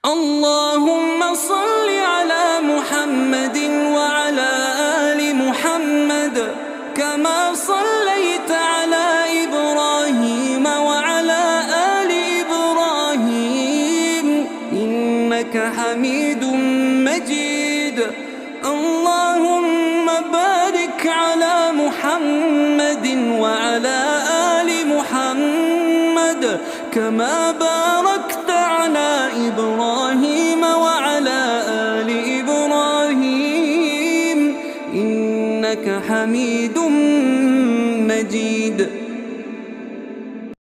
اللهم صل على محمد وعلى آل محمد كما صليت على إبراهيم وعلى آل إبراهيم إنك حميد مجيد. اللهم بارك على محمد وعلى آل محمد كما باركت على إبراهيم وعلى آل إبراهيم إنك حميد مجيد.